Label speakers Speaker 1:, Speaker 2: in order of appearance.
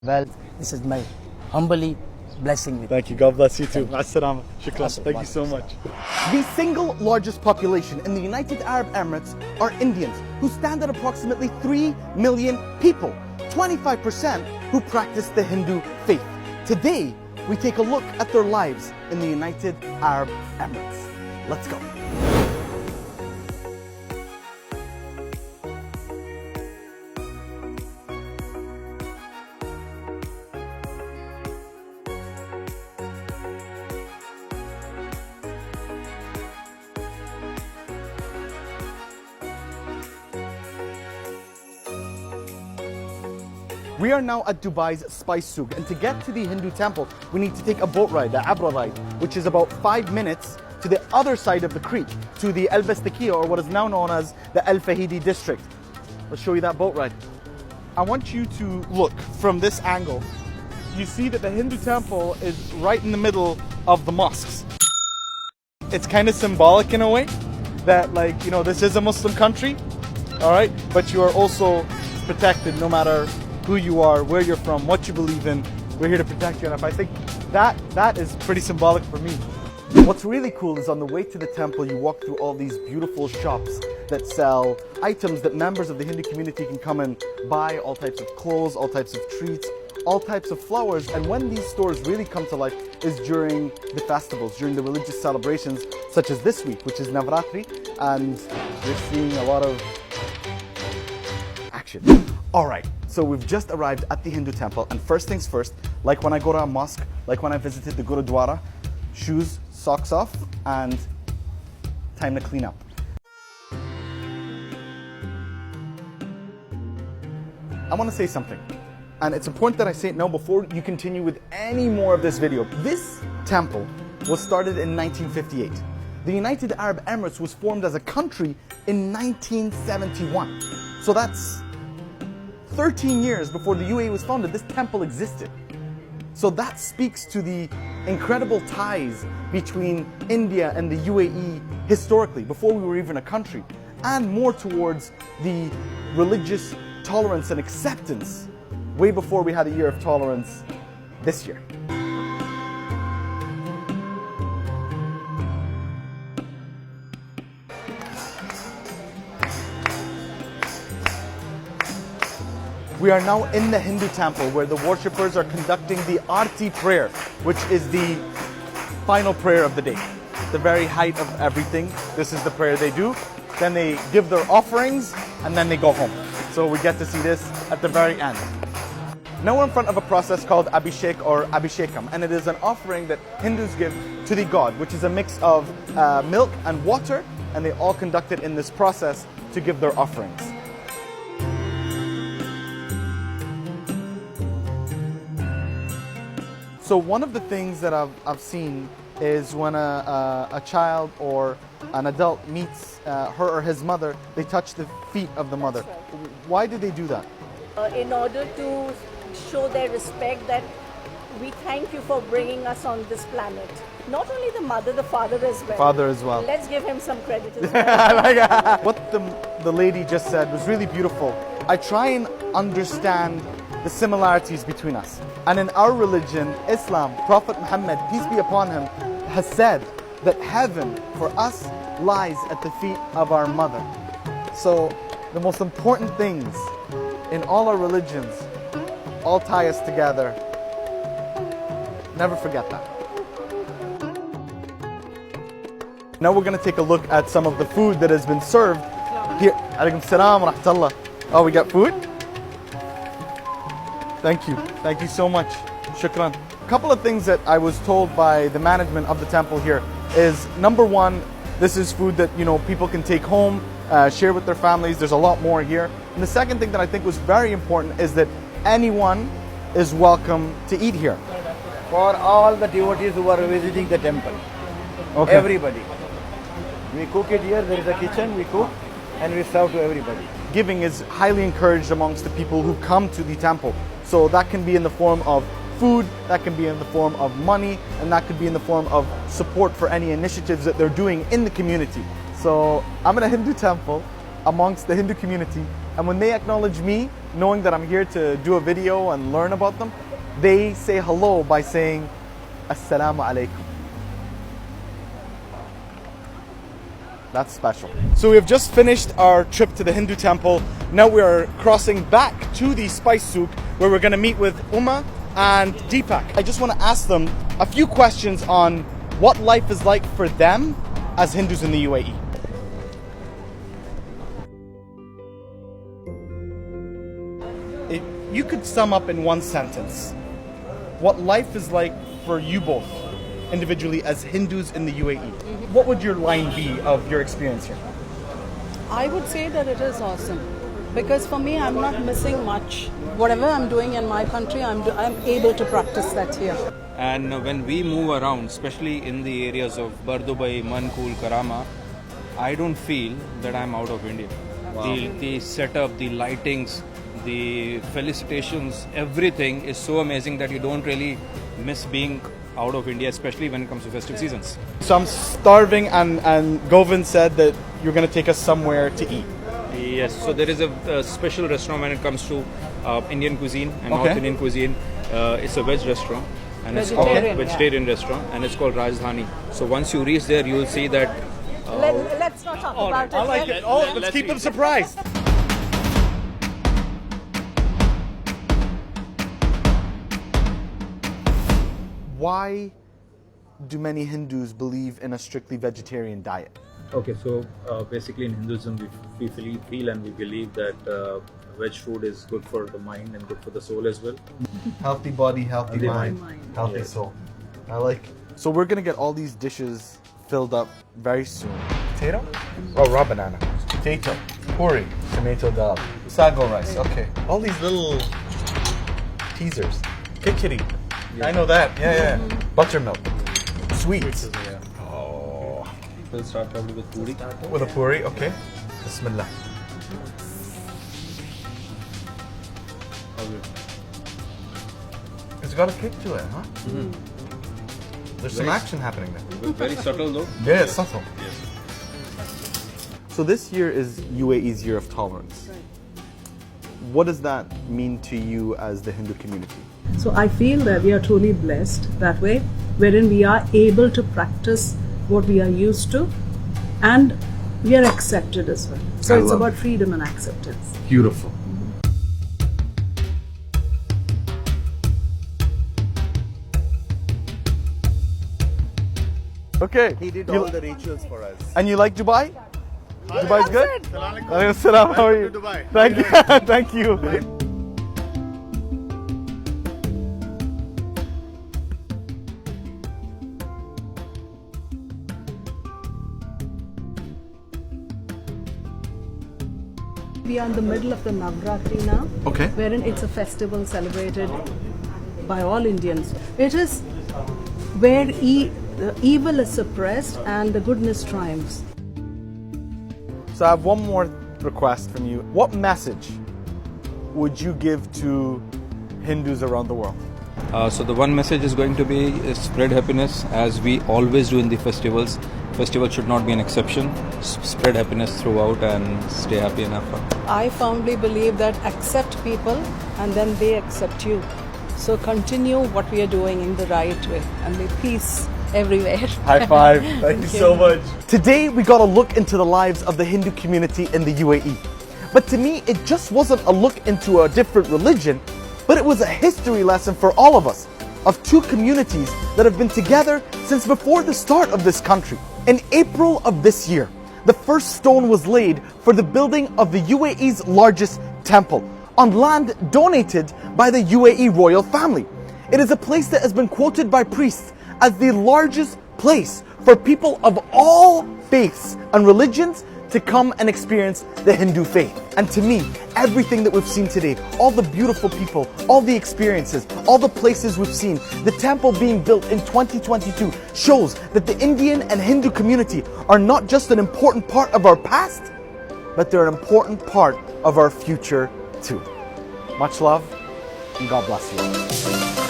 Speaker 1: Well, this is my humbly blessing with
Speaker 2: Thank you. God bless you too. As-salama. Shukran.
Speaker 1: Awesome.
Speaker 2: Thank you so much.
Speaker 3: The single largest population in the United Arab Emirates are Indians, who stand at approximately 3 million people, 25% who practice the Hindu faith. Today, we take a look at their lives in the United Arab Emirates. Let's go. We are now at Dubai's Spice Souk, and to get to the Hindu temple, we need to take a boat ride, the Abra ride, which is about 5 minutes to the other side of the creek, to the Al Bastakiya, or what is now known as the Al Fahidi district. Let's show you that boat ride. I want you to look from this angle. You see that the Hindu temple is right in the middle of the mosques. It's kind of symbolic in a way that, like, you know, this is a Muslim country, all right, but you are also protected no matter who you are, where you're from, what you believe in. We're here to protect you, and I think that is pretty symbolic for me. What's really cool is on the way to the temple, you walk through all these beautiful shops that sell items that members of the Hindu community can come and buy, all types of clothes, all types of treats, all types of flowers. And when these stores really come to life is during the festivals, during the religious celebrations, such as this week, which is Navratri, and we're seeing a lot of action. All right, so we've just arrived at the Hindu temple, and first things first, like when I go to a mosque, like when I visited the Gurudwara, shoes, socks off, and time to clean up. I want to say something, and it's important that I say it now before you continue with any more of this video. This temple was started in 1958. The United Arab Emirates was formed as a country in 1971. So that's 13 years before the UAE was founded, this temple existed. So that speaks to the incredible ties between India and the UAE historically, before we were even a country, and more towards the religious tolerance and acceptance way before we had a year of tolerance this year. We are now in the Hindu temple where the worshippers are conducting the Aarti prayer, which is the final prayer of the day. The very height of everything. This is the prayer they do. Then they give their offerings and then they go home. So we get to see this at the very end. Now we're in front of a process called Abhishek or Abhishekam, and it is an offering that Hindus give to the god, which is a mix of milk and water, and they all conduct it in this process to give their offerings. So one of the things that I've seen is when a child or an adult meets her or his mother, they touch the feet of the mother. Why do they do that?
Speaker 4: In order to show their respect that we thank you for bringing us on this planet. Not only the mother, the father as well.
Speaker 3: Father as well.
Speaker 4: Let's give him some credit as well.
Speaker 3: What the lady just said was really beautiful. I try and understand the similarities between us. And in our religion, Islam, Prophet Muhammad, peace be upon him, has said that heaven for us lies at the feet of our mother. So the most important things in all our religions all tie us together. Never forget that. Now we're going to take a look at some of the food that has been served here. Alaikum salam wa rahmatullah. Oh, we got food? Thank you. Thank you so much. Shukran. A couple of things that I was told by the management of the temple here is, number one, this is food that, you know, people can take home, share with their families. There's a lot more here. And the second thing that I think was very important is that anyone is welcome to eat here.
Speaker 5: For all the devotees who are visiting the temple.
Speaker 3: Okay.
Speaker 5: Everybody. We cook it here, there is a kitchen, we cook and we serve to everybody.
Speaker 3: Giving is highly encouraged amongst the people who come to the temple. So that can be in the form of food, that can be in the form of money, and that could be in the form of support for any initiatives that they're doing in the community. So I'm in a Hindu temple amongst the Hindu community, And when they acknowledge me, knowing that I'm here to do a video and learn about them, they say hello by saying, Assalamu alaikum. That's special. So we have just finished our trip to the Hindu temple. Now we are crossing back to the spice souk where we're going to meet with Uma and Deepak. I just want to ask them a few questions on what life is like for them as Hindus in the UAE. If you could sum up in one sentence what life is like for you both individually as Hindus in the UAE, what would your line be of your experience here?
Speaker 6: I would say that it is awesome because for me, I'm not missing much. Whatever I'm doing in my country, I'm able to practice that here.
Speaker 7: And when we move around, especially in the areas of Bur Dubai, Mankul, Karama, I don't feel that I'm out of India. Wow. The setup, the lightings, the felicitations, everything is so amazing that you don't really miss being out of India, especially when it comes to festive seasons.
Speaker 3: So I'm starving and Govind said that you're going to take us somewhere to eat.
Speaker 7: Yes, so there is a special restaurant when it comes to Indian cuisine and
Speaker 3: Okay.
Speaker 7: North Indian cuisine. It's a veg restaurant and it's
Speaker 6: Vegetarian,
Speaker 7: called vegetarian restaurant and it's called Rajdhani. So once you reach there, you will see that.
Speaker 4: Let's not talk about it.
Speaker 3: I like it. Oh, let's keep them surprised. Why do many Hindus believe in a strictly vegetarian diet?
Speaker 8: Okay, so basically in Hinduism we feel and we believe that veg food is good for the mind and good for the soul as well.
Speaker 3: Healthy body, healthy mind,
Speaker 6: mind.
Speaker 3: healthy
Speaker 8: Yes.
Speaker 3: soul. I like it. So we're gonna get all these dishes filled up very soon. Potato? Oh, raw banana. Potato. Puri. Tomato dal. Sago rice. Okay. All these little teasers. Khichdi. I know that. Yeah. Buttermilk. Sweets. Oh.
Speaker 7: We'll start probably with puri.
Speaker 3: With a puri. Okay. Bismillah. It's got a kick to it, huh? There's some action happening there.
Speaker 7: Very subtle though.
Speaker 3: Yeah, it's subtle. So this year is UAE's Year of Tolerance. What does that mean to you as the Hindu community?
Speaker 6: So I feel that we are truly blessed that way, wherein we are able to practice what we are used to and we are accepted as well. So it's about freedom and acceptance.
Speaker 3: Beautiful. Okay.
Speaker 5: He did all the rituals for us.
Speaker 3: And you like Dubai? Dubai's good? Alaikum salam. How are you?
Speaker 5: Dubai.
Speaker 3: Thank you. Thank you.
Speaker 6: We are in the middle of the Navratri now,
Speaker 3: Okay.
Speaker 6: wherein it's a festival celebrated by all Indians. It is where the evil is suppressed and the goodness triumphs.
Speaker 3: So I have one more request from you. What message would you give to Hindus around the world?
Speaker 7: So the one message is going to be spread happiness as we always do in the festivals. Festival should not be an exception. Spread happiness throughout and stay happy and have fun.
Speaker 6: I firmly believe that accept people and then they accept you. So continue what we are doing in the right way and may peace everywhere.
Speaker 3: High five. Thank you so much. Today we got a look into the lives of the Hindu community in the UAE. But to me, it just wasn't a look into a different religion, but it was a history lesson for all of us of two communities that have been together since before the start of this country. In April of this year, the first stone was laid for the building of the UAE's largest temple on land donated by the UAE royal family. It is a place that has been quoted by priests as the largest place for people of all faiths and religions to come and experience the Hindu faith. And to me, everything that we've seen today, all the beautiful people, all the experiences, all the places we've seen, the temple being built in 2022 shows that the Indian and Hindu community are not just an important part of our past, but they're an important part of our future too. Much love and God bless you.